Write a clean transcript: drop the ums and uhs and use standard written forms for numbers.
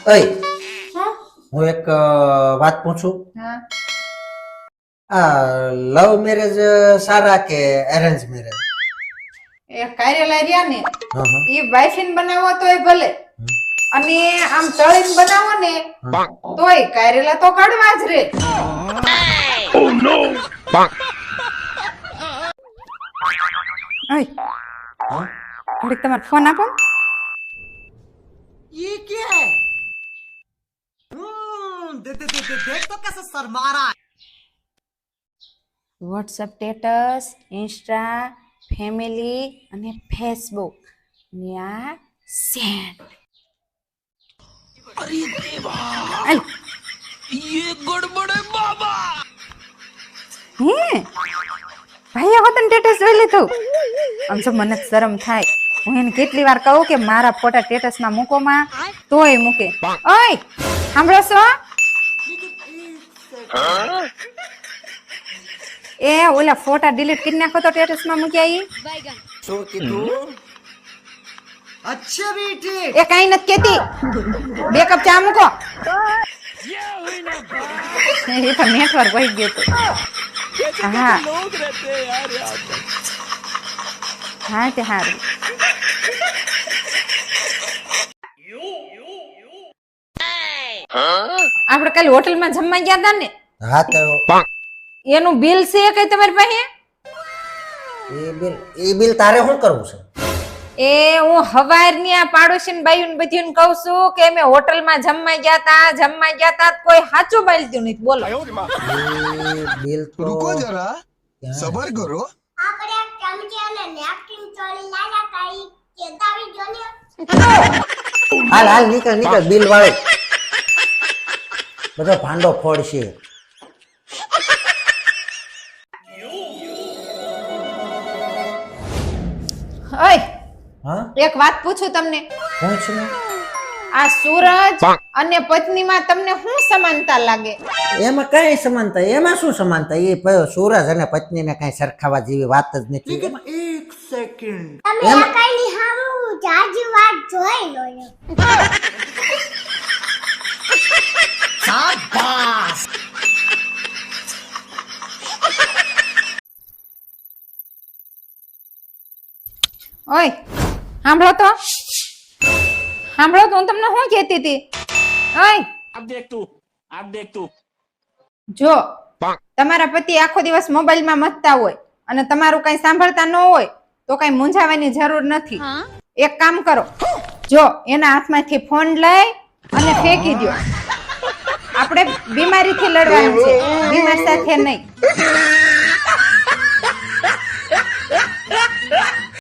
ઓય હા હું એક વાત પૂછું હા આ લવ મેરેજ સારા કે અરેન્જ મેરેજ? એ કારેલા રહ્યા ને હા હા એ વાઈફીન બનાવો તોય ભલે અને આમ તળીને બનાવો ને તોય કારેલા તો કાઢવા જ રે. ઓય ઘડીક તમારો ફોન આપો ને. ये क्या है? देख तो कैसे शर्मा रहा है। વોટ્સઅપ સ્ટેટસ ઇન્સ્ટા ફેમિલી અને ફેસબુક ને આ સેન્ડ. अरे देवा, આલ ये गड़बड़ है बाबा। હે ભાઈએ હોતન સ્ટેટસ જોઈ લીધું. આમ જો મને જ શરમ થાય. હું એને કેટલી વાર કહું કે મારા ફોટા સ્ટેટસમાં મૂકો માં તોય મૂકે. ઓય સાંભળો છો? એ ઓલા ફોટા ડિલીટ કરી નાખો તો સ્ટેટસમાં મૂક્યા ઈ. શું કીધું? अच्छा बेटे, એ કાઈ નથી કેતી. બે કપ ચા મૂકો. એ તો નેટવર્ક વહી ગયું હતું. હા હા તે સારું. આપણે કાલે હોટલમાં જમવા ગયા હતા ને હા તો એનું બિલ છે કઈ તમારી પાસે? એ બિલ તારે શું કરવું છે? એ હું હવારની આ પાડોશી બાયું બધીને કહું છું કે અમે હોટલમાં જમવા ગયા તા કોઈ સાચું બોલતું નથી. બોલો એ બિલ તો रुको जरा क्या सबर है? करो। આપણે એક ચમચી અને નેપકિન ચોળી લાવ્યા તા ઈ ચેતાવી જો ને. હાલ હાલ નીકળ બિલ વાળો બધો ભાંડો ફોડશે. ઓય હા એક વાત પૂછું તમને. પૂછ ને. આ સૂરજ અને પત્નીમાં તમને શું સમાનતા લાગે? એમાં કઈ સમાનતા? એમાં શું સમાનતા? એ સૂરજ અને પત્નીને કઈ સરખાવા જેવી વાત જ નથી. એમાં एक सेकंड। તમે આકાની હામું જાજી વાત જોઈ લો ને. शाबाश। ઓય સાંભળો તો હું તમને શું કહેતી હતી? ઓય अब देख तू જો તમારા પતિ આખો દિવસ મોબાઈલમાં મથતા હોય અને તમારું કઈ સાંભળતા ન હોય તો કઈ મૂંઝાવાની જરૂર નથી. એક કામ કરો, જો એના હાથમાંથી ફોન લઈ અને ફેંકી દો. આપણે બીમારીથી લડવાનું છે, બીમાર સાથે નહીં.